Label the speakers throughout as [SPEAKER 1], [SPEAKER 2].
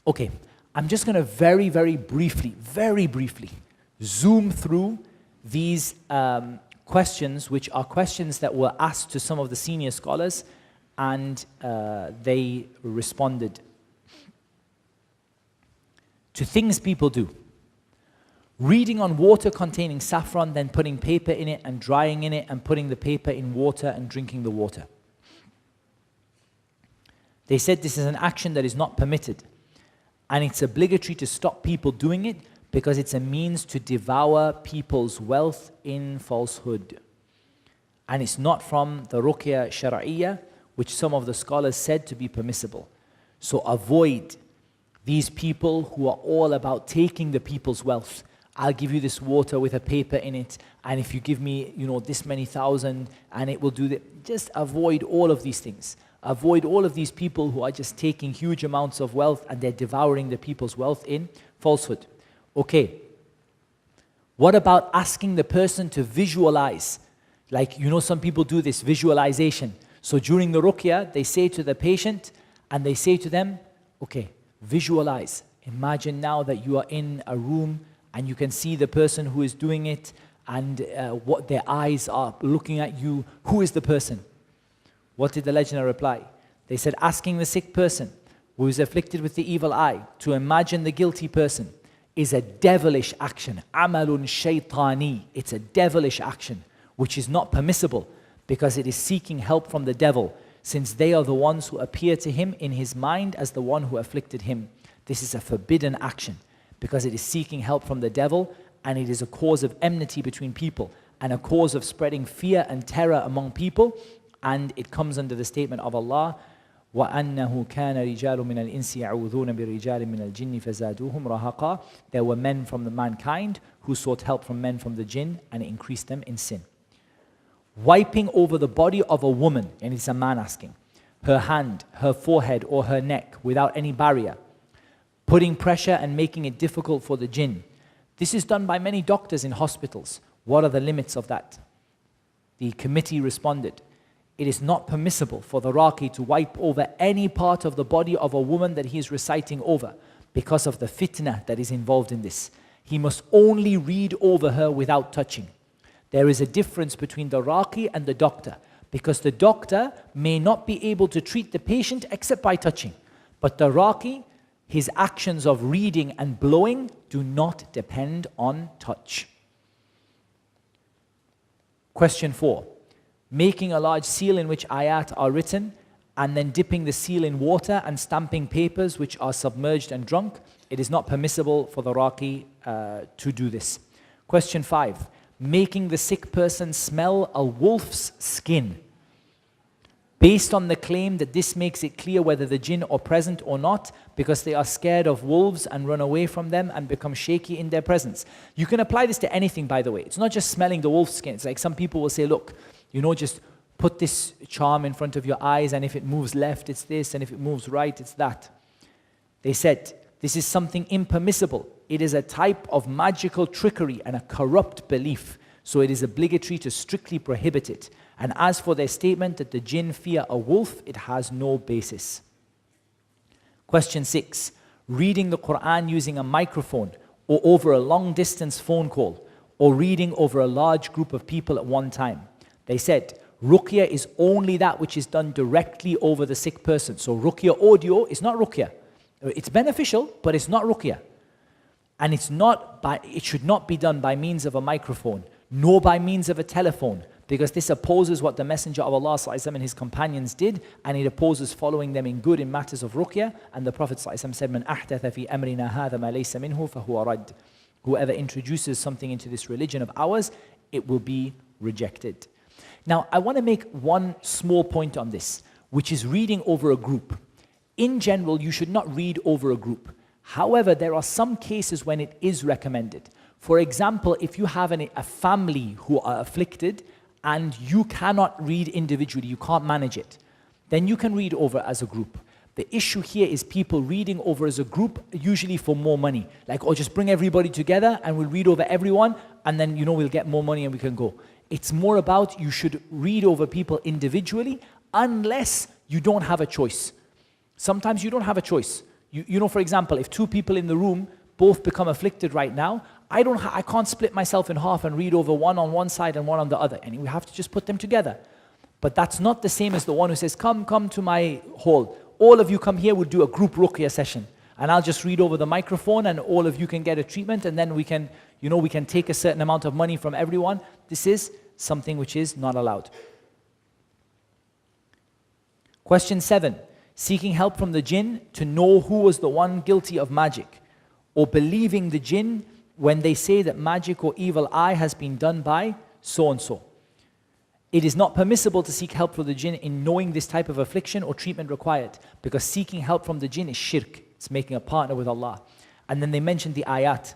[SPEAKER 1] Okay, I'm just going to very briefly zoom through these questions, which are questions that were asked to some of the senior scholars, and they responded to things people do. Reading on water containing saffron, then putting paper in it and drying in it and putting the paper in water and drinking the water. They said this is an action that is not permitted, and it's obligatory to stop people doing it because it's a means to devour people's wealth in falsehood. And it's not from the Ruqya Shar'iyya, which some of the scholars said to be permissible. So avoid these people who are all about taking the people's wealth. I'll give you this water with a paper in it, and if you give me, this many thousand, and it will do that. Just avoid all of these things. Avoid all of these people who are just taking huge amounts of wealth and they're devouring the people's wealth in falsehood. Okay. What about asking the person to visualize? Like, some people do this visualization. So during the ruqya, they say to the patient, and they say to them, okay, visualize. Imagine now that you are in a room and you can see the person who is doing it, and what their eyes are looking at you. Who is the person? What did the Lajna reply? They said, asking the sick person who is afflicted with the evil eye to imagine the guilty person is a devilish action. Amalun shaytani. It's a devilish action, which is not permissible because it is seeking help from the devil, since they are the ones who appear to him in his mind as the one who afflicted him. This is a forbidden action because it is seeking help from the devil, and it is a cause of enmity between people and a cause of spreading fear and terror among people. And it comes under the statement of Allah, وَأَنَّهُ كَانَ رِجَالٌ مِنَ الْإِنسِ يَعُوذُونَ بِرِجَالٍ مِنَ الْجِنِّ فَزَادُوهُمْ رَهَقًا. There were men from the mankind who sought help from men from the jinn, and it increased them in sin. Wiping over the body of a woman, and it's a man asking, her hand, her forehead, or her neck without any barrier, putting pressure and making it difficult for the jinn. This is done by many doctors in hospitals. What are the limits of that? The committee responded, it is not permissible for the raqi to wipe over any part of the body of a woman that he is reciting over because of the fitna that is involved in this. He must only read over her without touching. There is a difference between the raqi and the doctor, because the doctor may not be able to treat the patient except by touching. But the raqi, his actions of reading and blowing do not depend on touch. Question 4. Making a large seal in which ayat are written, and then dipping the seal in water and stamping papers which are submerged and drunk. It is not permissible for the raqi to do this. Question 5. Making the sick person smell a wolf's skin, based on the claim that this makes it clear whether the jinn are present or not, because they are scared of wolves and run away from them and become shaky in their presence. You can apply this to anything, by the way. It's not just smelling the wolf's skin. It's like some people will say, look, just put this charm in front of your eyes, and if it moves left, it's this, and if it moves right, it's that. They said, this is something impermissible. It is a type of magical trickery and a corrupt belief, so it is obligatory to strictly prohibit it. And as for their statement that the jinn fear a wolf, it has no basis. Question 6. Reading the Quran using a microphone or over a long distance phone call, or reading over a large group of people at one time. They said, ruqya is only that which is done directly over the sick person. So ruqya audio is not ruqya. It's beneficial, but it's not ruqya. And it should not be done by means of a microphone, nor by means of a telephone, because this opposes what the Messenger of Allah ﷺ and his companions did, and it opposes following them in good in matters of ruqya. And the Prophet ﷺ said, "Man ahdatha fi amrina hadha ma laysa minhu fahuwa rad." Whoever introduces something into this religion of ours, it will be rejected. Now, I want to make one small point on this, which is reading over a group. In general, you should not read over a group. However, there are some cases when it is recommended. For example, if you have a family who are afflicted and you cannot read individually, you can't manage it, then you can read over as a group. The issue here is people reading over as a group, usually for more money. Like, just bring everybody together and we'll read over everyone, and then, we'll get more money and we can go. It's more about you should read over people individually unless you don't have a choice. Sometimes you don't have a choice. You know, for example, if two people in the room both become afflicted right now, I can't split myself in half and read over one on one side and one on the other. And we have to just put them together. But that's not the same as the one who says, come to my hall. All of you come here, we'll do a group ruqya session. And I'll just read over the microphone and all of you can get a treatment and then we can take a certain amount of money from everyone. This is something which is not allowed. Question 7. Seeking help from the jinn to know who was the one guilty of magic, or believing the jinn when they say that magic or evil eye has been done by so and so. It is not permissible to seek help from the jinn in knowing this type of affliction or treatment required, because seeking help from the jinn is shirk. It's making a partner with Allah. And then they mentioned the ayat.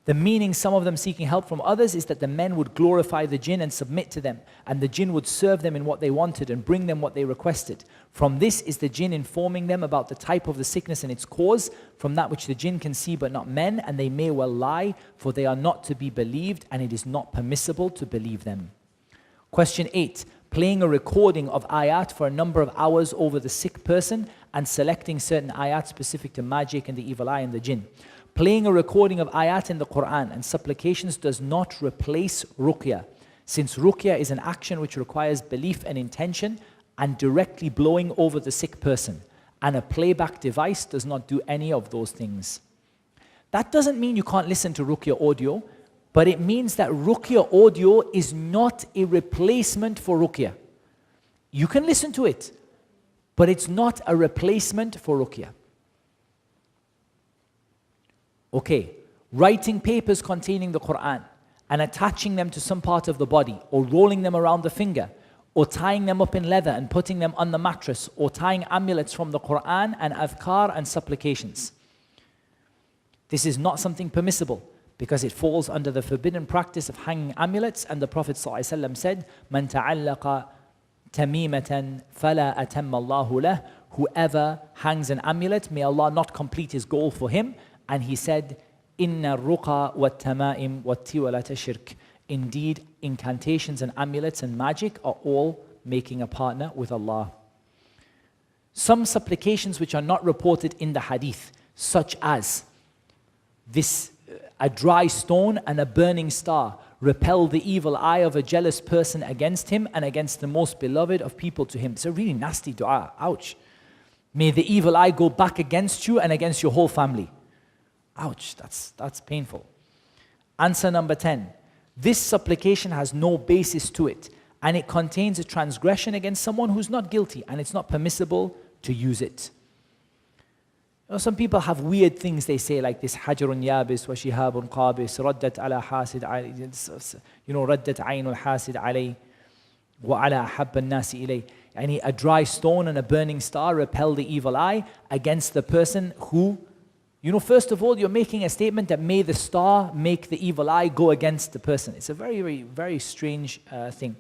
[SPEAKER 1] The meaning, some of them seeking help from others, is that the men would glorify the jinn and submit to them, and the jinn would serve them in what they wanted and bring them what they requested. From this is the jinn informing them about the type of the sickness and its cause, from that which the jinn can see but not men, and they may well lie, for they are not to be believed, and it is not permissible to believe them. Question 8. Playing a recording of ayat for a number of hours over the sick person and selecting certain ayat specific to magic and the evil eye and the jinn. Playing a recording of ayat in the Quran and supplications does not replace ruqya, since ruqya is an action which requires belief and intention and directly blowing over the sick person, and a playback device does not do any of those things. That doesn't mean you can't listen to ruqya audio, but it means that ruqya audio is not a replacement for ruqya. You can listen to it, but it's not a replacement for ruqya. Okay, writing papers containing the Quran and attaching them to some part of the body, or rolling them around the finger, or tying them up in leather and putting them on the mattress, or tying amulets from the Quran and adhkar and supplications. This is not something permissible, because it falls under the forbidden practice of hanging amulets, and the Prophet ﷺ said, مَنْ تَعَلَّقَ تَمِيمَةً فَلَا أَتَمَّ اللَّهُ لَهُ. Whoever hangs an amulet, may Allah not complete his goal for him. And he said, إِنَّ الرُّقَى وَالتَّمَائِمْ وَالتِّوَلَةَ شِرْكٍ. Indeed, incantations and amulets and magic are all making a partner with Allah. Some supplications which are not reported in the hadith, such as this, a dry stone and a burning star, repel the evil eye of a jealous person against him and against the most beloved of people to him. It's a really nasty dua. Ouch. May the evil eye go back against you and against your whole family. Ouch, that's painful. Answer number 10. This supplication has no basis to it, and it contains a transgression against someone who's not guilty, and it's not permissible to use it. You know, some people have weird things they say, like this hajarun yabis wa shihabun qabis raddat ala hasid alay, raddat aynul hasid alay wa ala ahabban nasi ilay. And a dry stone and a burning star repel the evil eye against the person who, first of all, you're making a statement that may the star make the evil eye go against the person. It's a very, very, very strange thing.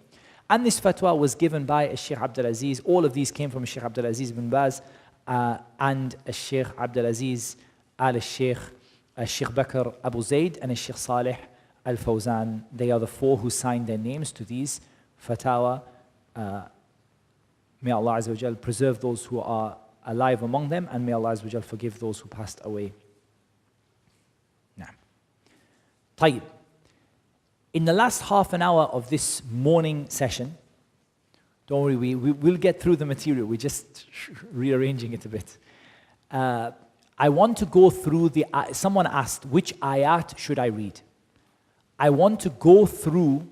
[SPEAKER 1] And this fatwa was given by Sheikh Abdul Aziz. All of these came from Sheikh Abdul Aziz bin Baz and Sheikh Abdul Aziz al-Sheikh, Sheikh Bakr Abu Zayd and Sheikh Salih al-Fawzan. They are the four who signed their names to these fatwa. May Allah Azza wa Jal preserve those who are alive among them, and may Allah Azza wa Jal forgive those who passed away. Now, طيب. In the last half an hour of this morning session, don't worry, we'll get through the material. We're just rearranging it a bit. I want to go through someone asked, which ayat should I read? I want to go through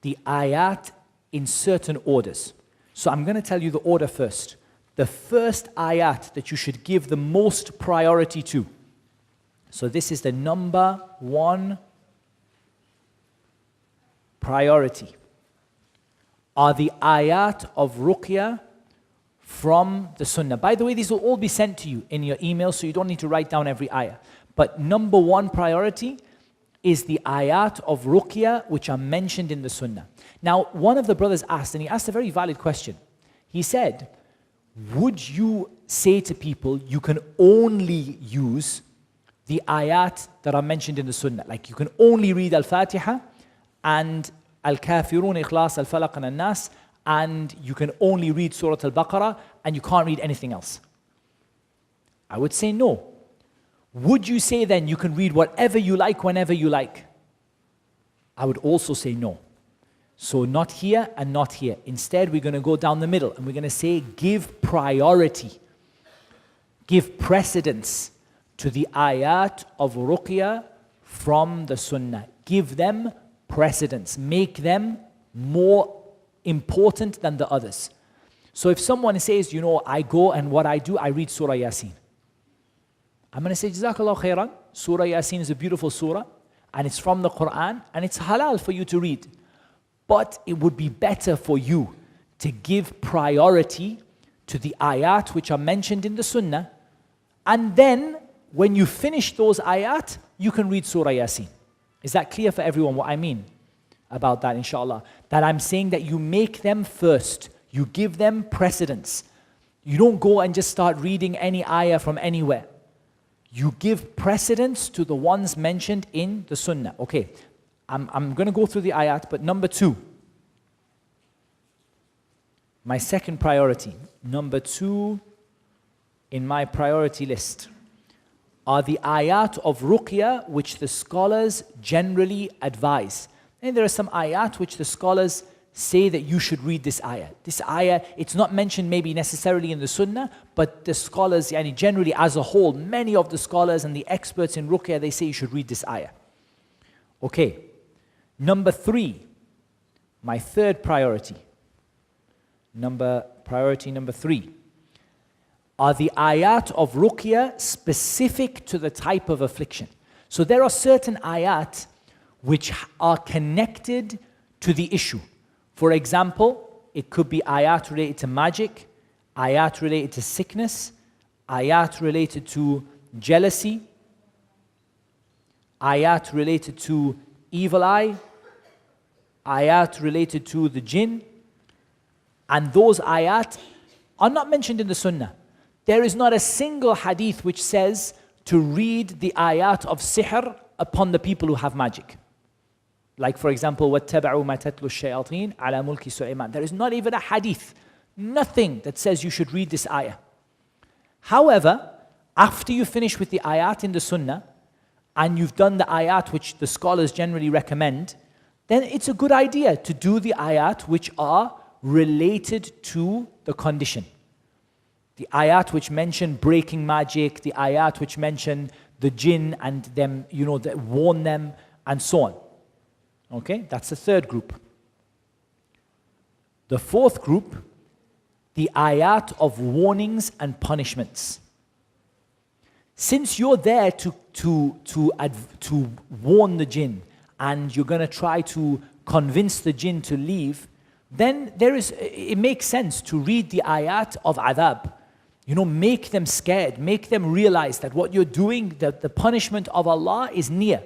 [SPEAKER 1] the ayat in certain orders. So I'm going to tell you the order first. The first ayat that you should give the most priority to. So this is the number one priority. Are the ayat of ruqya from the sunnah. By the way, these will all be sent to you in your email, so you don't need to write down every ayah. But number one priority is the ayat of ruqya which are mentioned in the sunnah. Now, one of the brothers asked, and he asked a very valid question. He said, would you say to people you can only use the ayat that are mentioned in the sunnah? Like you can only read Al-Fatiha and Al-Kafirun, Ikhlas, Al-Falaq and Al-Nas, and you can only read Surah Al-Baqarah and you can't read anything else. I would say no. Would you say then you can read whatever you like whenever you like? I would also say no. So not here and not here. Instead, we're going to go down the middle and we're going to say give priority, give precedence to the ayat of ruqya from the sunnah. Give them precedence. Make them more important than the others. So if someone says, I go and what I do, I read Surah Yasin. I'm going to say, Jazakallah khairan. Surah Yasin is a beautiful surah and it's from the Quran and it's halal for you to read. But it would be better for you to give priority to the ayat which are mentioned in the sunnah, and then when you finish those ayat, you can read Surah Yasin. Is that clear for everyone what I mean about that, inshallah? That I'm saying that you make them first. You give them precedence. You don't go and just start reading any ayah from anywhere. You give precedence to the ones mentioned in the sunnah. Okay, I'm going to go through the ayat, but number 2. My second priority. Number 2 in my priority list are the ayat of ruqya which the scholars generally advise. And there are some ayat which the scholars say that you should read this ayah. This ayah, it's not mentioned maybe necessarily in the sunnah, but the scholars, generally as a whole, many of the scholars and the experts in ruqya, they say you should read this ayah. Okay. Number 3, my third priority. Priority number 3 are the ayat of ruqya specific to the type of affliction. So there are certain ayat which are connected to the issue. For example, it could be ayat related to magic, ayat related to sickness, ayat related to jealousy, ayat related to evil eye, ayat related to the jinn. And those ayat are not mentioned in the sunnah. There is not a single hadith which says to read the ayat of sihr upon the people who have magic. Like for example, وَاتَّبَعُوا مَا تَتْلُو الشَّيَاطِينَ عَلَى مُلْكِ سُلَيْمَانَ. There is not even a hadith, nothing that says you should read this ayah. However, after you finish with the ayat in the sunnah, and you've done the ayat which the scholars generally recommend, then it's a good idea to do the ayat which are related to the condition. The ayat which mention breaking magic, the ayat which mention the jinn and them, that warn them and so on. Okay, that's the third group. The fourth group, the ayat of warnings and punishments. Since you're there to warn the jinn and you're going to try to convince the jinn to leave, then it makes sense to read the ayat of adhab. Make them scared, make them realize that what you're doing, that the punishment of Allah is near.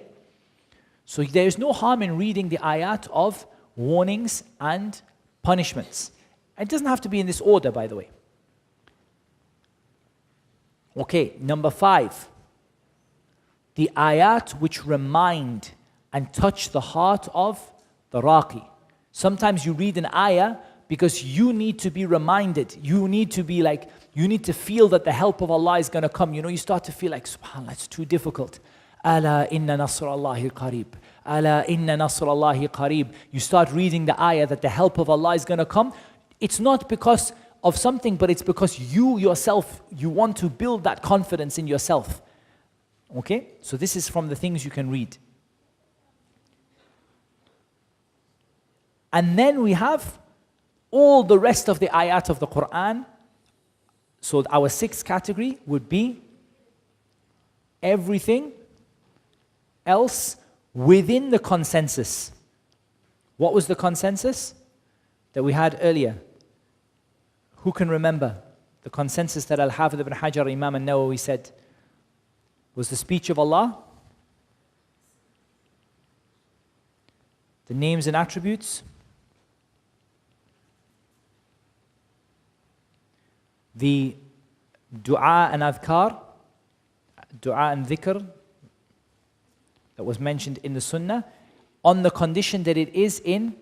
[SPEAKER 1] So there is no harm in reading the ayat of warnings and punishments. It doesn't have to be in this order, by the way. Okay, number 5. The ayat which remind and touch the heart of the raqi. Sometimes you read an ayah because you need to be reminded. You need to feel that the help of Allah is going to come. You start to feel like, subhanAllah, it's too difficult. Ala inna nasrallahi qareeb. Ala inna nasrallahi qareeb. You start reading the ayah that the help of Allah is going to come. It's not because of something, but it's because you yourself, you want to build that confidence in yourself. Okay? So this is from the things you can read. And then we have all the rest of the ayat of the Quran. So our 6th category would be everything else within the consensus. What was the consensus that we had earlier? Who can remember? The consensus that Al-Hafidh ibn Hajar, Imam al-Nawawi said was the speech of Allah, the names and attributes, the dua and adhkar, dua and dhikr that was mentioned in the sunnah, on the condition that it is in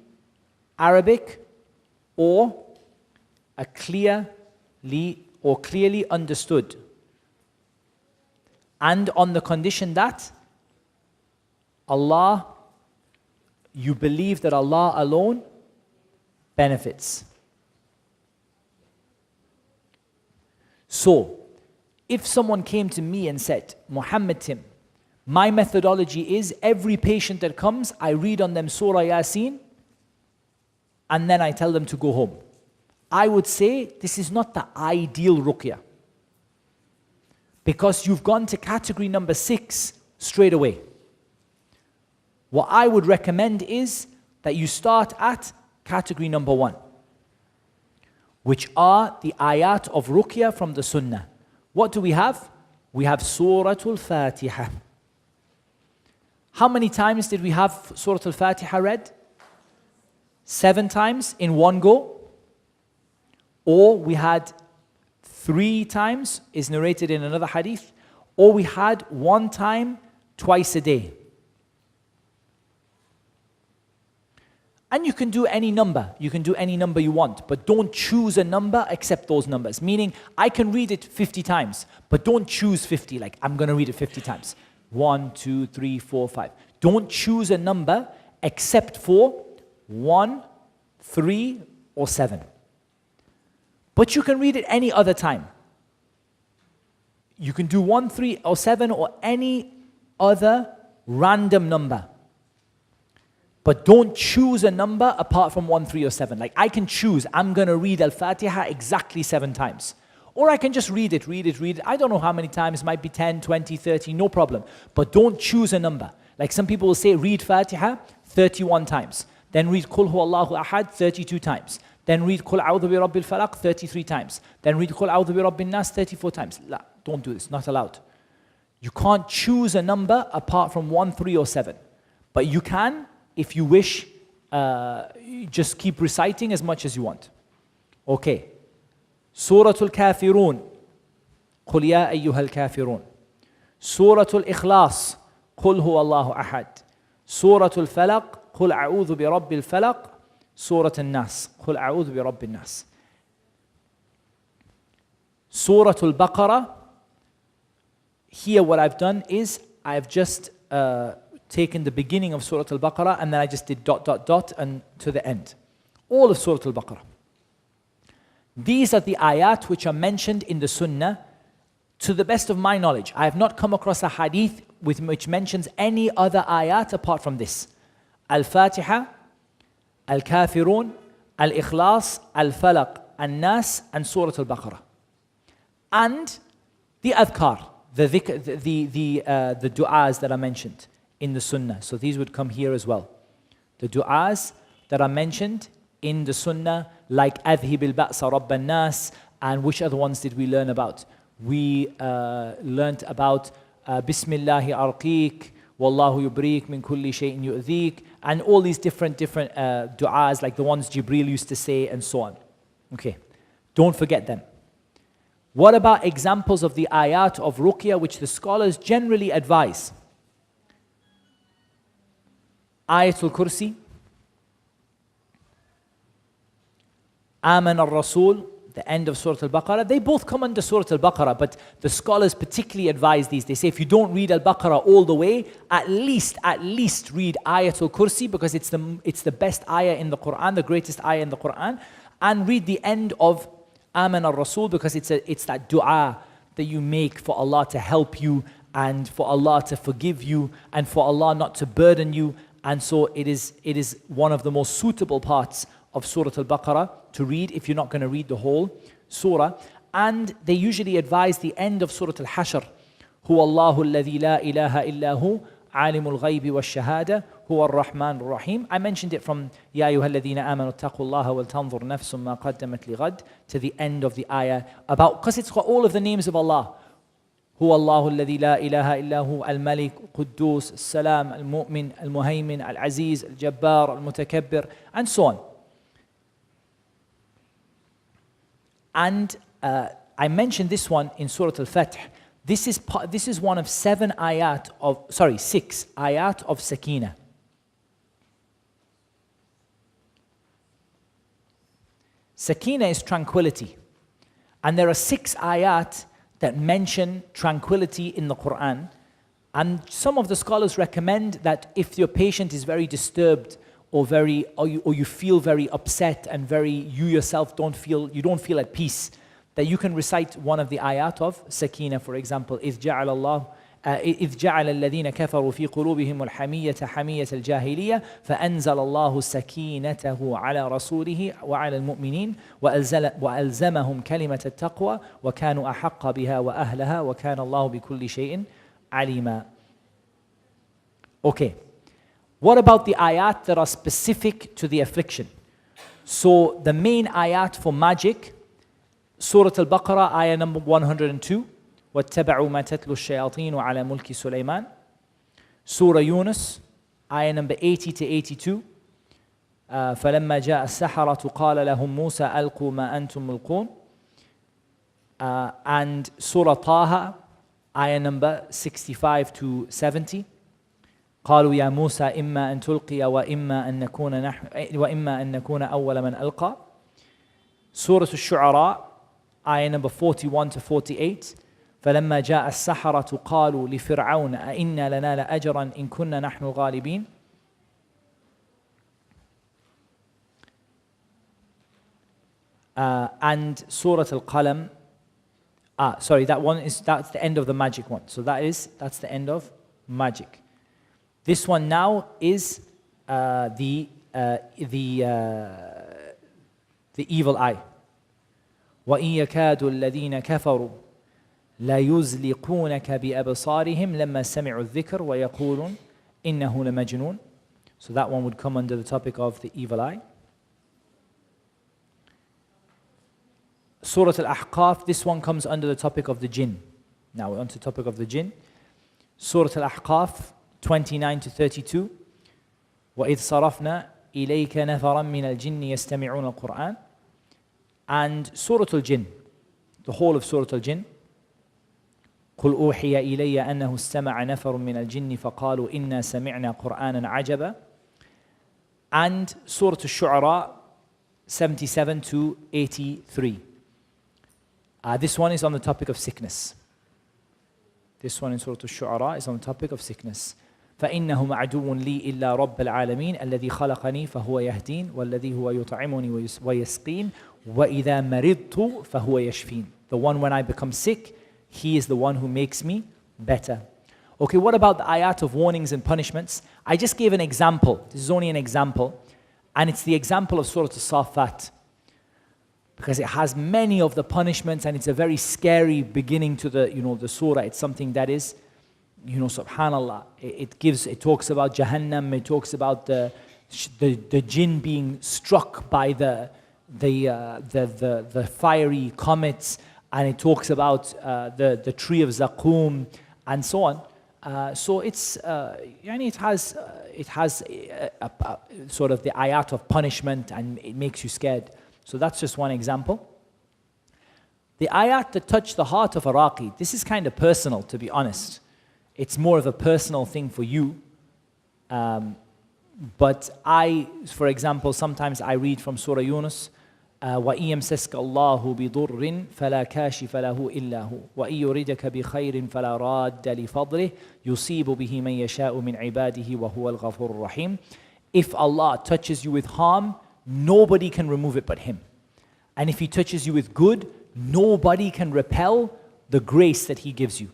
[SPEAKER 1] Arabic or clearly understood. And on the condition that you believe that Allah alone benefits. So, if someone came to me and said, Muhammad Tim, my methodology is every patient that comes, I read on them Surah Yasin, and then I tell them to go home. I would say this is not the ideal ruqya, because you've gone to category number 6 straight away. What I would recommend is that you start at category number 1, which are the ayat of ruqya from the sunnah. What do we have? We have Suratul Fatiha. How many times did we have Suratul Fatiha read? 7 times in one go? Or we had 3 times, is narrated in another hadith, or we had 1 time twice a day. And you can do any number. You can do any number you want, but don't choose a number except those numbers. Meaning, I can read it 50 times, but don't choose 50, like I'm going to read it 50 times. 1, 2, 3, 4, 5. Don't choose a number except for 1, 3, or 7. But you can read it any other time. You can do 1, 3, or 7, or any other random number. But don't choose a number apart from 1, 3, or 7. Like I can choose, I'm going to read Al-Fatiha exactly 7 times. Or I can just read it. I don't know how many times, it might be 10, 20, 30, no problem. But don't choose a number. Like some people will say, read Fatiha 31 times. Then read Qul Huwallahu Ahad 32 times. Then read Qul A'udhu bi Rabbil Falaq 33 times. Then read Qul A'udhu bi Rabbin Nas 34 times. La, don't do this, not allowed. You can't choose a number apart from 1, 3, or 7. But you can, if you wish, just keep reciting as much as you want. Okay. Suratul Kafirun. Qul ya ayyuhal kafirun. Suratul Ikhlas. Qul huwallahu ahad. Suratul Falaq. Qul a'udhu bi Rabbil Falaq. Suratul Nas. Qul a'udhu bi Rabbin Nas. Suratul Baqarah. Here what I've done is I've just taken the beginning of Surah Al-Baqarah and then I just did ... and to the end. All of Surah Al-Baqarah. These are the ayat which are mentioned in the Sunnah. To the best of my knowledge, I have not come across a hadith which mentions any other ayat apart from this. Al-Fatiha, Al-Kafirun, Al-Ikhlas, Al-Falaq, Al-Nas, and Surah Al-Baqarah. And the adhkar, the du'as that are mentioned in the Sunnah. So these would come here as well. The du'as that are mentioned in the Sunnah, like Adhib al-Ba'sa Rabban Nas, and which other ones did we learn about? We learnt about Bismillahi Arqiq, Wallahu Yubrik min kulli shay'in yu'dhik, and all these different du'as, like the ones Jibreel used to say, and so on. Okay, don't forget them. What about examples of the ayat of ruqya which the scholars generally advise? Ayatul Kursi, Aman al-Rasul, the end of Surah Al-Baqarah. They both come under Surah Al-Baqarah, but the scholars particularly advise these. They say if you don't read Al-Baqarah all the way, at least read Ayatul Kursi, because it's the best ayah in the Quran, the greatest ayah in the Quran, and read the end of Aman al-Rasul, because it's that dua that you make for Allah to help you, and for Allah to forgive you, and for Allah not to burden you. And so it is one of the most suitable parts of Surah Al-Baqarah to read if you're not going to read the whole surah. And they usually advise the end of Surah Al-Hashr. Huwa Allahu alladhi la ilaha illahu alimul ghaybi wa shahada huwa ar-Rahman ar-Rahim. I mentioned it from Ya ayyuhal ladhina amanu taqullaha wal tanzur nafsum ma qaddamat li ghad to the end of the ayah, because it's got all of the names of Allah. هو الله الذي لا إله إلا هو الملك القدوس السلام المؤمن المهيمن العزيز الجبار المتكبر, and so on. And I mentioned this one in Surah Al-Fath. This is one of 6 ayat of Sakina. Sakina is tranquility. And there are 6 ayat that mention tranquility in the Quran. And some of the scholars recommend that if your patient is very disturbed or you feel very upset and you yourself don't feel at peace, that you can recite one of the ayat of Sakina, for example, إذ جعل الذين كفروا في قلوبهم الحمية حمية الجاهلية فأنزل الله سكينته على رسوله وعلى المؤمنين وألزمهم كلمة التقوى وكانوا أحق بها وأهلها وكان الله بكل شيء عليما. Okay, what about the ayat that are specific to the affliction? So the main ayat for magic, Surah Al-Baqarah, ayah number 102, واتبعوا ما تتلو الشياطين على ملك سليمان. Surah Yunus, ayah number 80 to 82. فلما جاء السحرة قال لهم موسى ألقوا ما أنتم ملقون. And Surah Taha, ayah number 65 to 70. قالوا يا موسى إما أن تلقي وإما أن نكون أول من ألقى. Surah Al-Shu'ara, ayah number 41 to 48. فلما جاء السحرة قالوا لفرعون أئن لنا لأجرا إن كنا نحن الغالبين. And Surah Al-Qalam, sorry, that's the end of the magic one. So that's the end of magic. This one now is the evil eye. وَإِن يَكَادُ الَّذِينَ كَفَرُوا لا يزلقونك بأبصارهم لما سمعوا الذكر ويقولون إنه لمجنون. So that one would come under the topic of the evil eye. Surah Al-Ahqaf, this one comes under the topic of the jinn. Now we're on to the topic of the jinn. Surah Al-Ahqaf 29 to 32. وَإِذْ صَرَفْنَا إِلَيْكَ نَفَرًا مِنَ الْجِنِّ يَسْتَمِعُونَ الْقُرْآنَ. And Surah Al-Jinn, the whole of Surah Al-Jinn. قل أوحي إلي أنه استمع نفر من الجن فقالوا إنا سمعنا قرآنا عجبا. And Surah Al-Shu'ara 77 to 83. This one is on the topic of sickness. This one in Surah Al-Shu'ara is on the topic of sickness. فإنه معدو لي إلا رب العالمين الذي خلقني فهو يهدين والذي هو يطعمني ويسقين وإذا مرضت فهو يشفين. The one when I become sick, he is the one who makes me better. Okay, what about the ayat of warnings and punishments? I just gave an example. This is only an example. And it's the example of Surah Al-Safat. Because it has many of the punishments and it's a very scary beginning to the surah. It's something that is, subhanallah. It talks about Jahannam. It talks about the jinn being struck by the fiery comets. And it talks about the tree of Zaqum and so on. So it has sort of the ayat of punishment and it makes you scared. So that's just one example. The ayat that touch the heart of Iraqi, this is kind of personal, to be honest. It's more of a personal thing for you. But for example, sometimes I read from Surah Yunus, وَإِن يَمْسَسْكَ اللَّهُ بِضُرٍّ فَلَا كَاشِفَ لَهُ إِلَّا هُ وَإِن يُرِدْكَ بِخَيْرٍ فَلَا رَادَّ لِفَضْلِهِ يُصِيبُ بِهِ مَن يَشَاءُ مِنْ عِبَادِهِ وَهُوَ الْغَفُورُ الرَّحِيمُ. If Allah touches you with harm, nobody can remove it but Him. And if He touches you with good, nobody can repel the grace that He gives you.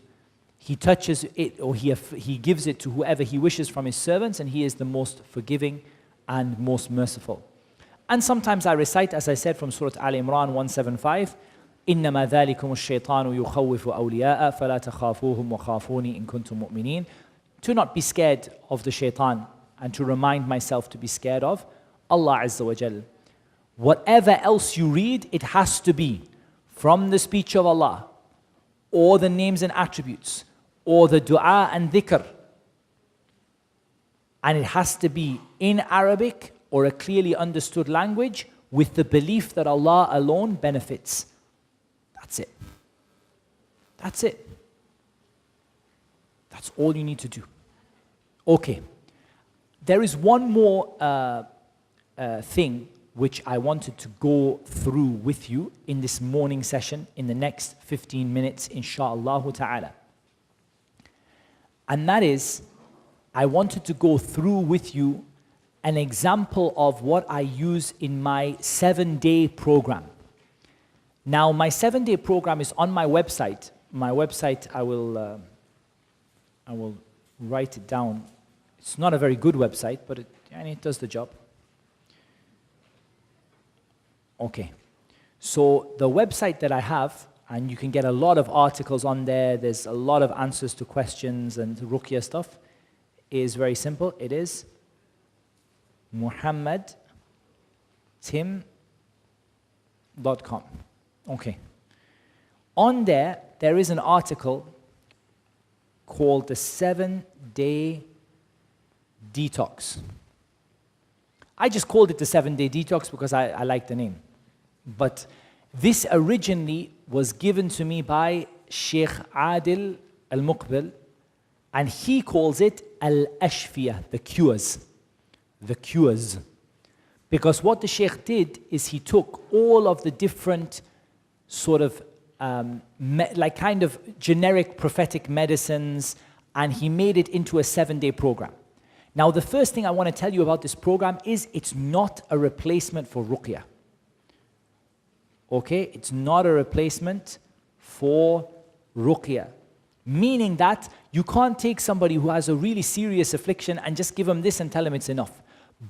[SPEAKER 1] He touches it, or He gives it to whoever He wishes from His servants, and He is the most forgiving and most merciful. And sometimes I recite, as I said, from Surah Al-Imran 175, إِنَّمَا ذَلِكُمُ الشَّيْطَانُ يُخَوِّفُ أَوْلِيَاءَ فَلَا تَخَافُوهُمْ وَخَافُونِي إِن كُنتُم مُؤْمِنِينَ. To not be scared of the shaitan and to remind myself to be scared of Allah Azza wa Jal. Whatever else you read, it has to be from the speech of Allah, or the names and attributes, or the dua and dhikr. And it has to be in Arabic or a clearly understood language with the belief that Allah alone benefits. That's it. That's it. That's all you need to do. Okay. There is one more thing which I wanted to go through with you in this morning session in the next 15 minutes, insha'Allah ta'ala. And that is, I wanted to go through with you an example of what I use in my 7-day program. Now, my 7-day program is on my website. My website, I will write it down. It's not a very good website, but it does the job. Okay, so the website that I have, and you can get a lot of articles on there, there's a lot of answers to questions and Ruqya stuff, is very simple. It is muhammadtim.com. Okay. On there is an article called the 7-Day Detox. I just called it the 7-Day Detox because I like the name. But this originally was given to me by Sheikh Adil Al-Muqbil, and he calls it Al-Ashfiyah, the cures. The cures. Because what the Sheikh did is he took all of the different sort of like kind of generic prophetic medicines and he made it into a 7-day program. Now the first thing I want to tell you about this program is it's not a replacement for Ruqya. Okay, it's not a replacement for Ruqya. Meaning that you can't take somebody who has a really serious affliction and just give them this and tell them it's enough.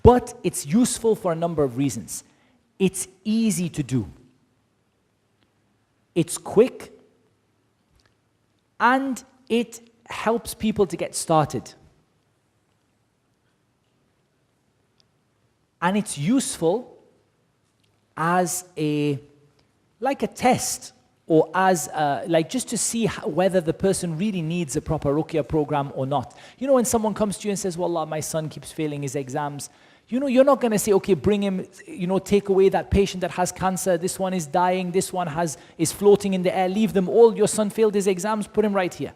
[SPEAKER 1] But it's useful for a number of reasons. It's easy to do. It's quick. And it helps people to get started. And it's useful as like a test, or as like just to see whether the person really needs a proper Ruqya program or not. You know, when someone comes to you and says, Wallah, my son keeps failing his exams, you know, you're not going to say, okay, bring him, you know, take away that patient that has cancer, this one is dying, this one is floating in the air, leave them all, your son failed his exams, put him right here.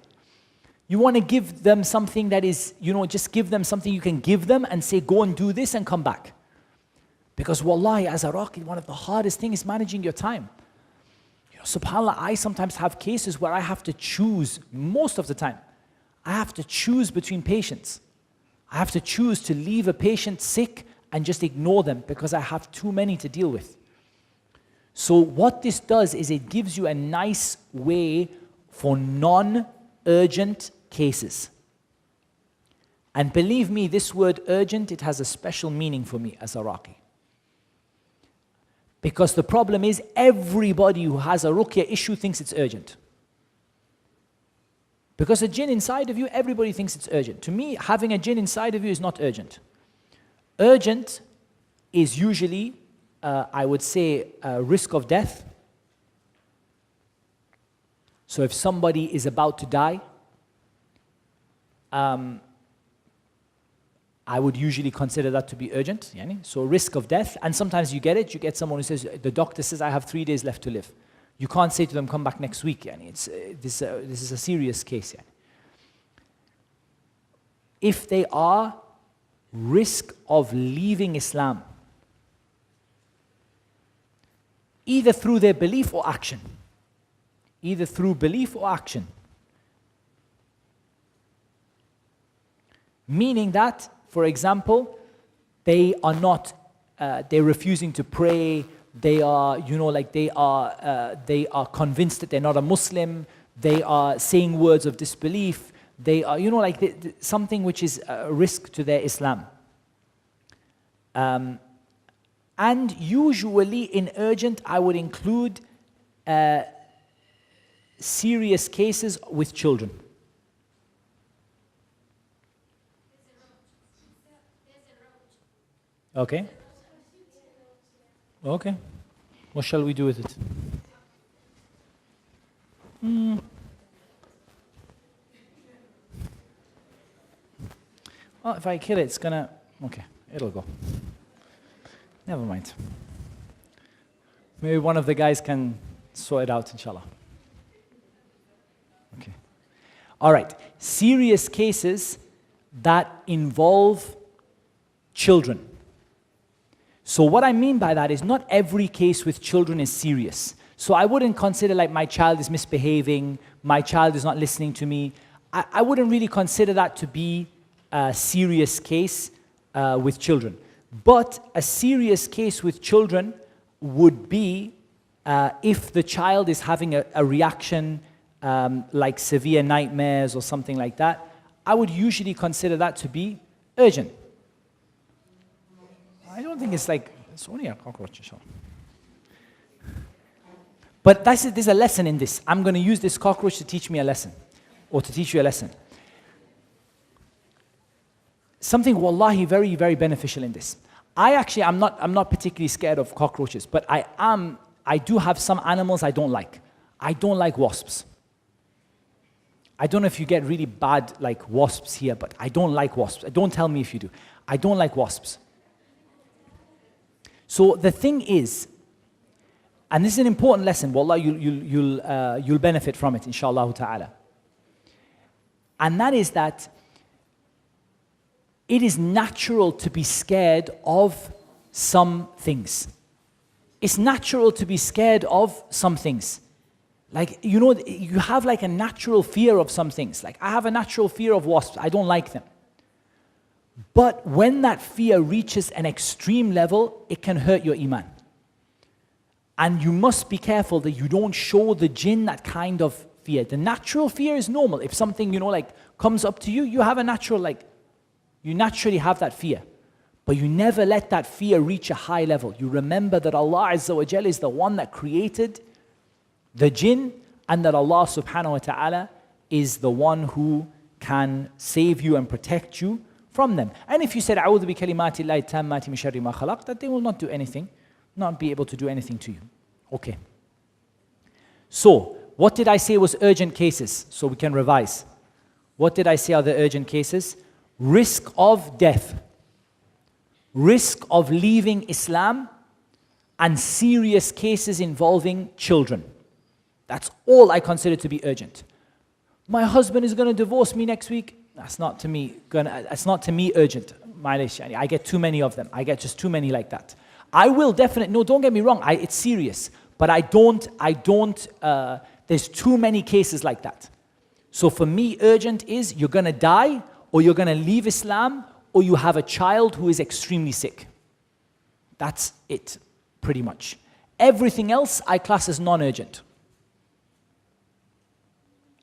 [SPEAKER 1] You want to give them something that is, you know, just give them something you can give them and say, go and do this and come back. Because wallahi, as a Raqi, one of the hardest things is managing your time. You know, subhanAllah, I sometimes have cases where I have to choose, most of the time, I have to choose between patients. I have to choose to leave a patient sick and just ignore them because I have too many to deal with. So what this does is it gives you a nice way for non-urgent cases. And believe me, this word urgent, it has a special meaning for me as a Raqi. Because the problem is everybody who has a Ruqya issue thinks it's urgent. Because a jinn inside of you, everybody thinks it's urgent. To me, having a jinn inside of you is not urgent. Urgent is usually, I would say, risk of death. So if somebody is about to die, I would usually consider that to be urgent. So risk of death, and sometimes you get someone who says, the doctor says I have 3 days left to live. You can't say to them, come back next week. This is a serious case. If they are risk of leaving Islam, either through their belief or action, either through belief or action, meaning that, for example, they are not, they're refusing to pray, they are, you know, like they are convinced that they're not a Muslim, they are saying words of disbelief, they are, you know, like something which is a risk to their Islam. And usually in urgent, I would include serious cases with children. Okay. Okay. What shall we do with it? Well, if I kill it, it's gonna... Okay, it'll go. Never mind. Maybe one of the guys can sort it out, inshallah. Okay. All right. Serious cases that involve children. So what I mean by that is not every case with children is serious. So I wouldn't consider like my child is misbehaving, my child is not listening to me. I wouldn't really consider that to be a serious case with children. But a serious case with children would be if the child is having a reaction like severe nightmares or something like that. I would usually consider that to be urgent. I don't think it's like, it's only a cockroach. But there's a lesson in this. I'm going to use this cockroach to teach me a lesson, or to teach you a lesson. Something wallahi very, very beneficial in this. I'm not particularly scared of cockroaches, but I do have some animals I don't like. I don't like wasps. I don't know if you get really bad like wasps here, but I don't like wasps. Don't tell me if you do. I don't like wasps. So the thing is, and this is an important lesson, wallah, you'll benefit from it, inshaAllah ta'ala. And that is that it is natural to be scared of some things. It's natural to be scared of some things. Like, you know, you have like a natural fear of some things. Like, I have a natural fear of wasps. I don't like them. But when that fear reaches an extreme level, it can hurt your iman. And you must be careful that you don't show the jinn that kind of fear. The natural fear is normal. If something, you know, like comes up to you, you have a natural, like, you naturally have that fear. But you never let that fear reach a high level. You remember that Allah Azza wa Jal is the one that created the jinn, and that Allah subhanahu wa ta'ala is the one who can save you and protect you from them. And if you said, أعوذ بكلمات الله التامات من شر ما خلق, that they will not do anything, not be able to do anything to you. Okay. So, what did I say was urgent cases? So we can revise. What did I say are the urgent cases? Risk of death, risk of leaving Islam, and serious cases involving children. That's all I consider to be urgent. My husband is going to divorce me next week. That's not to me urgent. I get too many of them. I get just too many like that. I will definitely, no, don't get me wrong, it's serious. But there's too many cases like that. So for me, urgent is you're going to die, or you're going to leave Islam, or you have a child who is extremely sick. That's it, pretty much. Everything else I class as non-urgent.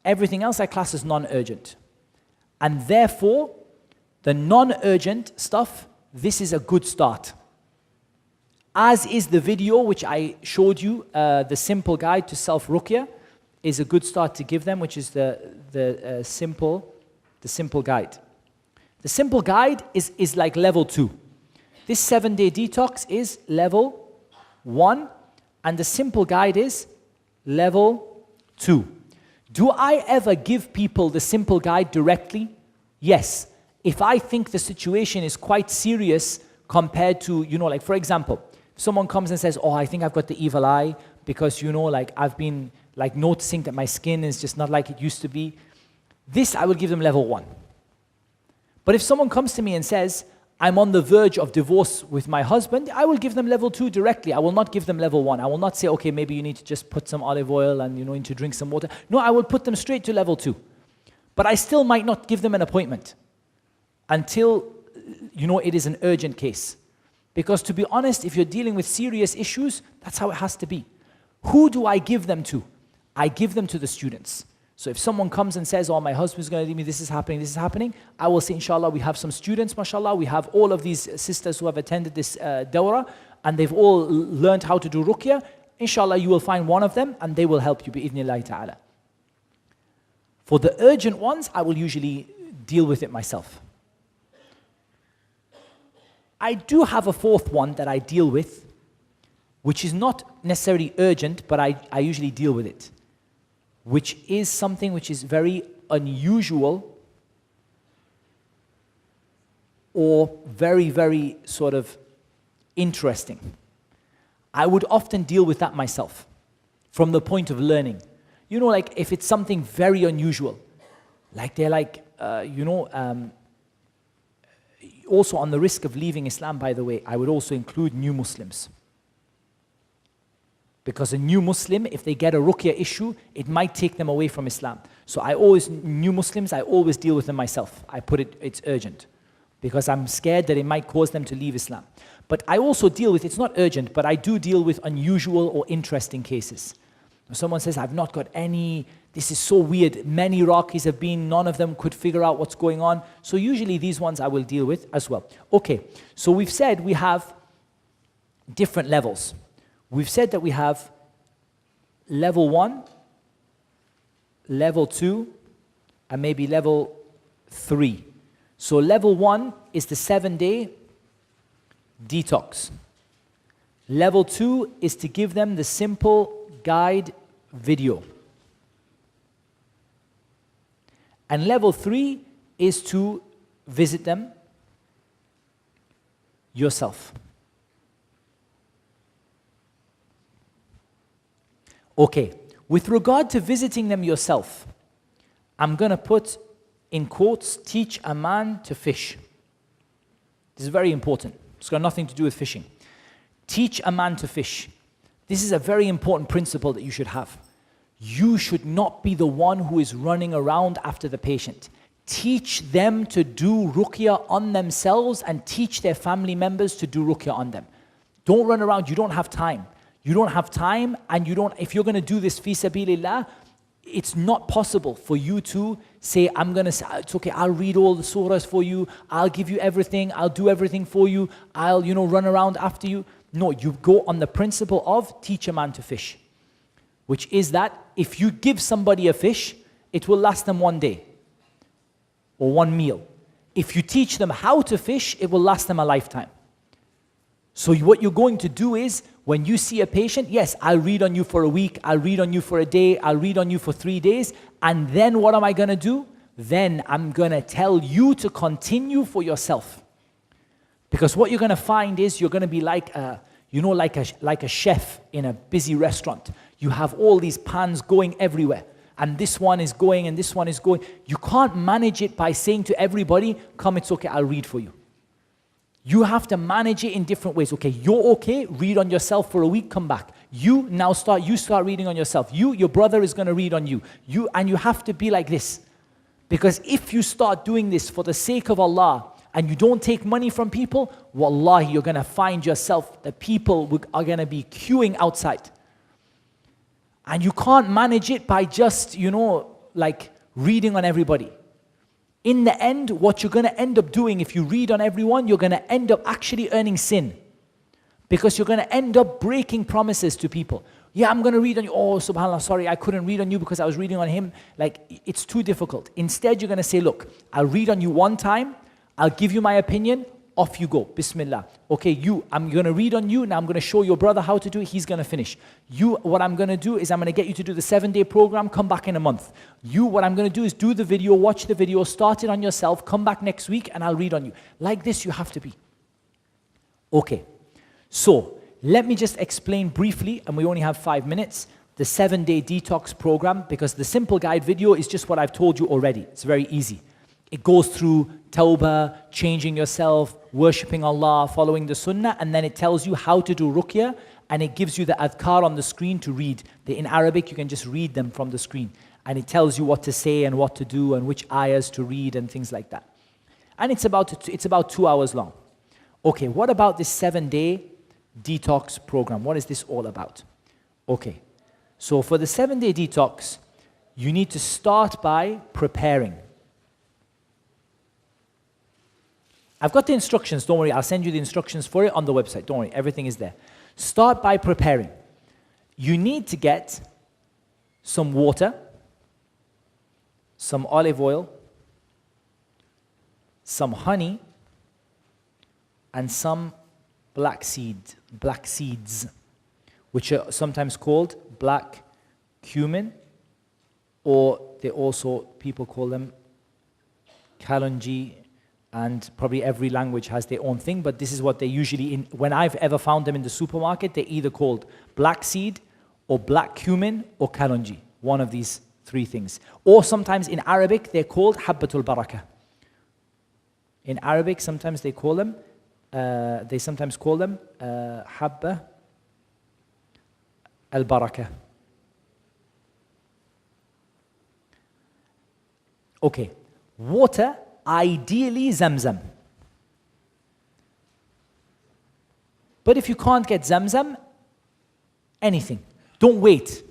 [SPEAKER 1] Everything else I class as non-urgent. And therefore, the non-urgent stuff, this is a good start. As is the video which I showed you, the simple guide to self-ruqya, is a good start to give them, which is the simple guide. The simple guide is like level 2. This 7-day detox is level 1, and the simple guide is level 2. Do I ever give people the simple guide directly? Yes. If I think the situation is quite serious compared to, you know, like for example, if someone comes and says, oh, I think I've got the evil eye because, you know, like I've been like noticing that my skin is just not like it used to be. This I will give them level 1. But if someone comes to me and says, I'm on the verge of divorce with my husband, I will give them level 2 directly. I will not give them level 1. I will not say, okay, maybe you need to just put some olive oil and, you know, need to drink some water. No, I will put them straight to level 2. But I still might not give them an appointment until, you know, it is an urgent case. Because to be honest, if you're dealing with serious issues, that's how it has to be. Who do I give them to? I give them to the students. So if someone comes and says, oh, my husband's going to leave me, this is happening, I will say, inshallah, we have some students, mashallah, we have all of these sisters who have attended this dawrah, and they've all learned how to do ruqya. Inshallah, you will find one of them, and they will help you, bi'idhnillahi ta'ala. For the urgent ones, I will usually deal with it myself. I do have a fourth one that I deal with, which is not necessarily urgent, but I usually deal with it, which is something which is very unusual or very, very sort of interesting. I would often deal with that myself from the point of learning. You know, like if it's something very unusual, like they're like, also on the risk of leaving Islam, by the way, I would also include new Muslims. Because a new Muslim, if they get a ruqya issue, it might take them away from Islam. So new Muslims, I always deal with them myself. I put it's urgent. Because I'm scared that it might cause them to leave Islam. But I also deal with, it's not urgent, but I do deal with unusual or interesting cases. If someone says, I've not got any, this is so weird, many Iraqis have been, none of them could figure out what's going on. So usually these ones I will deal with as well. Okay, so we've said we have different levels. We've said that we have level 1, level 2, and maybe level 3. So level 1 is the 7-day detox. Level 2 is to give them the simple guide video. And level 3 is to visit them yourself. Okay, with regard to visiting them yourself, I'm going to put in quotes, teach a man to fish. This is very important. It's got nothing to do with fishing. Teach a man to fish. This is a very important principle that you should have. You should not be the one who is running around after the patient. Teach them to do ruqya on themselves and teach their family members to do ruqya on them. Don't run around, you don't have time. You don't have time, and if you're going to do this fi sabilillah, it's not possible for you to say, it's okay, I'll read all the surahs for you, I'll give you everything, I'll do everything for you, I'll, run around after you. No, you go on the principle of teach a man to fish, which is that if you give somebody a fish, it will last them one day or one meal. If you teach them how to fish, it will last them a lifetime. So what you're going to do is, when you see a patient, yes, I'll read on you for a week, I'll read on you for a day, I'll read on you for 3 days, and then what am I going to do? Then I'm going to tell you to continue for yourself. Because what you're going to find is you're going to be like a chef in a busy restaurant. You have all these pans going everywhere, and this one is going and this one is going. You can't manage it by saying to everybody, come, it's okay, I'll read for you. You have to manage it in different ways. Okay, you're okay, read on yourself for a week, come back. You start reading on yourself. Your brother is going to read on you. And you have to be like this. Because if you start doing this for the sake of Allah and you don't take money from people, wallahi, you're going to find yourself, the people are going to be queuing outside. And you can't manage it by just, reading on everybody. In the end, what you're going to end up doing, if you read on everyone, you're going to end up actually earning sin. Because you're going to end up breaking promises to people. Yeah, I'm going to read on you. Oh, subhanAllah, sorry, I couldn't read on you because I was reading on him. It's too difficult. Instead, you're going to say, look, I'll read on you one time. I'll give you my opinion. Off you go. Bismillah. Okay, I'm going to read on you. Now I'm going to show your brother how to do it. He's going to finish. What I'm going to do is I'm going to get you to do the 7-day program. Come back in a month. What I'm going to do is do the video, watch the video, start it on yourself, come back next week and I'll read on you. Like this you have to be. Okay, so let me just explain briefly, and we only have 5 minutes, the 7-day detox program, because the simple guide video is just what I've told you already. It's very easy. It goes through tawbah, changing yourself, worshipping Allah, following the sunnah, and then it tells you how to do ruqya, and it gives you the adhkar on the screen to read. In Arabic, you can just read them from the screen. And it tells you what to say and what to do and which ayahs to read and things like that. And it's about 2 hours long. Okay, what about this 7-day detox program? What is this all about? Okay, so for the 7-day detox, you need to start by preparing. I've got the instructions, don't worry, I'll send you the instructions for it on the website, don't worry, everything is there. Start by preparing. You need to get some water, some olive oil, some honey, and some black seeds, which are sometimes called black cumin, or people call them kalonji, and probably every language has their own thing, but this is what they usually, when I've ever found them in the supermarket, they're either called black seed, or black cumin, or kalonji, one of these 3 things. Or sometimes in Arabic, they're called habbatul barakah. In Arabic, sometimes they call them, habba al-barakah. Okay, water, ideally Zamzam. But if you can't get Zamzam, anything. Don't wait.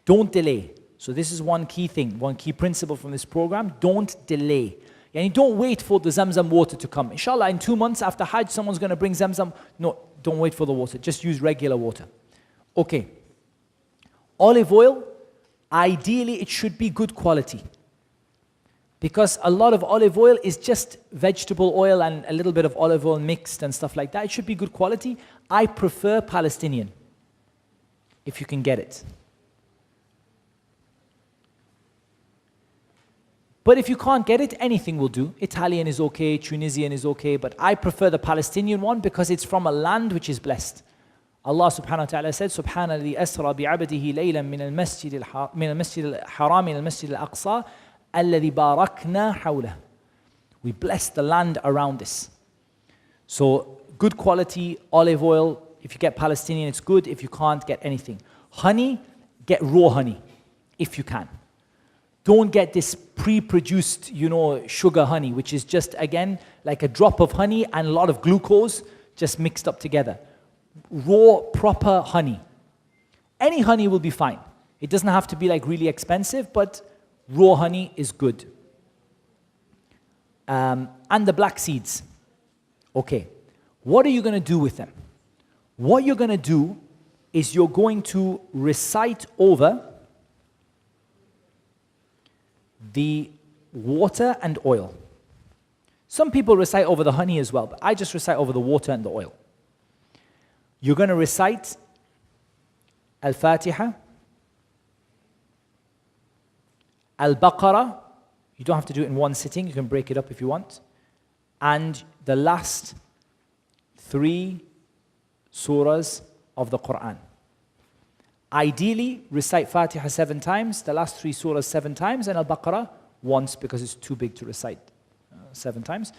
[SPEAKER 1] Don't delay. So this is one key thing, one key principle from this program. Don't delay. Yani don't wait for the Zamzam water to come. Inshallah, in 2 months after Hajj, someone's going to bring Zamzam. No, don't wait for the water. Just use regular water. Okay. Olive oil, ideally it should be good quality. Because a lot of olive oil is just vegetable oil and a little bit of olive oil mixed and stuff like that. It should be good quality. I prefer Palestinian, if you can get it. But if you can't get it, anything will do. Italian is okay, Tunisian is okay, but I prefer the Palestinian one because it's from a land which is blessed. Allah subhanahu wa ta'ala said, Subhana alladhi asra bi'abdihi laylan min al-masjid al-haram ila al-masjid al-aqsa alladhi barakna hawlah. We bless the land around this. So good quality olive oil. If you get Palestinian, it's good. If you can't, get anything. Honey, get raw honey, if you can. Don't get this pre-produced, sugar honey, which is just, again, like a drop of honey and a lot of glucose just mixed up together. Raw, proper honey. Any honey will be fine. It doesn't have to be like really expensive, but raw honey is good. And the black seeds. Okay. What are you going to do with them? What you're going to do is you're going to recite over the water and oil. Some people recite over the honey as well, but I just recite over the water and the oil. You're going to recite Al-Fatiha, Al-Baqarah. You don't have to do it in one sitting. You can break it up if you want. And the last 3 surahs of the Quran. Ideally, recite Fatiha 7 times, the last 3 surahs 7 times, and Al-Baqarah once because it's too big to recite 7 times,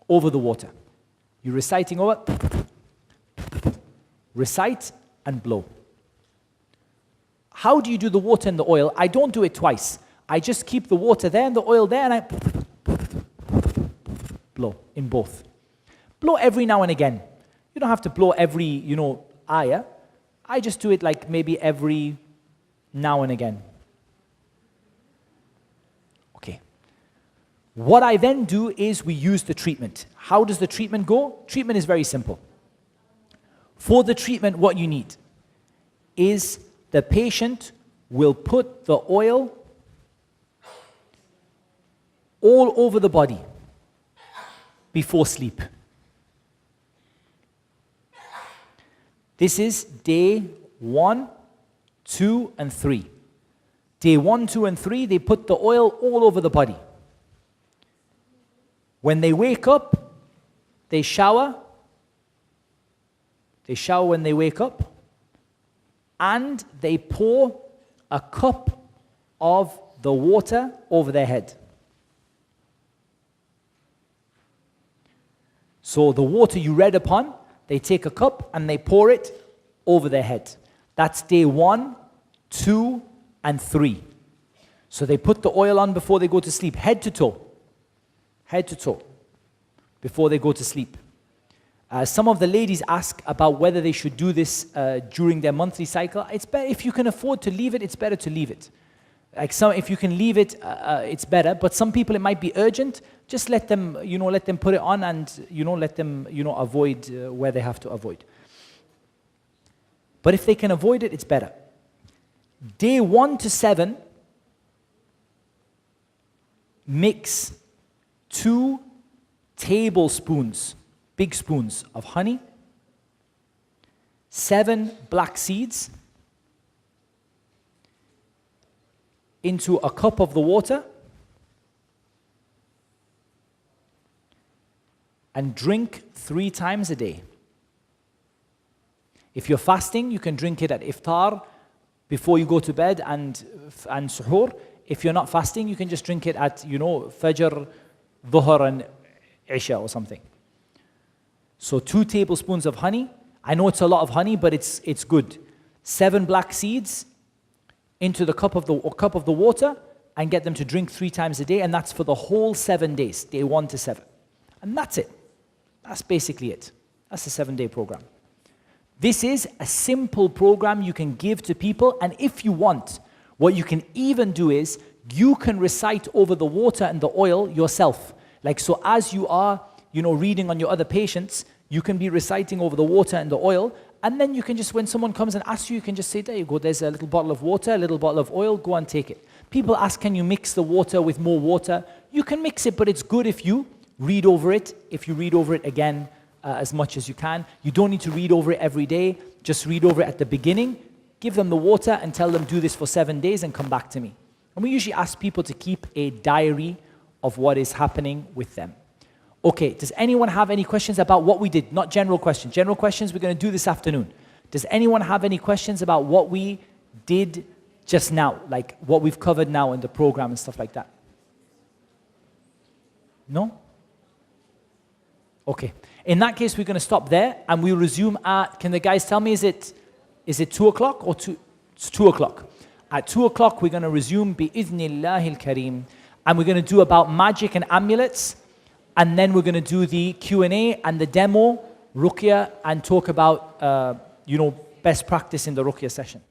[SPEAKER 1] over the water. You're reciting over, recite and blow. How do you do the water and the oil? I don't do it twice. I just keep the water there and the oil there and I blow in both. Blow every now and again. You don't have to blow every, ayah. I just do it like maybe every now and again. Okay. What I then do is we use the treatment. How does the treatment go? Treatment is very simple. For the treatment, what you need is the patient will put the oil all over the body before sleep. This is day 1, 2, and 3. Day 1, 2, and 3, they put the oil all over the body. When they wake up, they shower. They shower when they wake up. And they pour a cup of the water over their head. So the water you read upon, they take a cup and they pour it over their head. That's day 1, 2, and 3. So they put the oil on before they go to sleep, head to toe. Head to toe. Before they go to sleep. Some of the ladies ask about whether they should do this during their monthly cycle. It's better, if you can afford to leave it, it's better to leave it. If you can leave it, it's better. But some people, it might be urgent. Just let them, let them put it on and, let them, avoid where they have to avoid. But if they can avoid it, it's better. Day 1 to 7, mix 2 tablespoons, big spoons of honey, 7 black seeds into a cup of the water, and drink 3 times a day. If you're fasting, you can drink it at iftar, before you go to bed, and suhoor. If you're not fasting, you can just drink it at, fajr, dhuhr, and Isha or something. So 2 tablespoons of honey. I know it's a lot of honey, but it's good. 7 black seeds into the cup of the water, and get them to drink 3 times a day, and that's for the whole 7 days, day 1 to 7. And that's it. That's basically it. That's a 7-day program. This is a simple program you can give to people, and if you want, what you can even do is, you can recite over the water and the oil yourself. Like, so as you are, reading on your other patients, you can be reciting over the water and the oil, and then you can just, when someone comes and asks you can just say, there you go, there's a little bottle of water, a little bottle of oil, go and take it. People ask, can you mix the water with more water? You can mix it, but it's good if you read over it. If you read over it again as much as you can. You don't need to read over it every day. Just read over it at the beginning. Give them the water and tell them do this for 7 days and come back to me. And we usually ask people to keep a diary of what is happening with them. Okay, does anyone have any questions about what we did? Not general questions. General questions we're going to do this afternoon. Does anyone have any questions about what we did just now? Like what we've covered now in the program and stuff like that? No? Okay. In that case, we're going to stop there and we'll resume at, can the guys tell me, is it 2 o'clock or 2? It's 2 o'clock. At 2 o'clock, we're going to resume bi'idhnillahil kareem. And we're going to do about magic and amulets. And then we're going to do the Q&A and the demo, Ruqya, and talk about, best practice in the Ruqya session.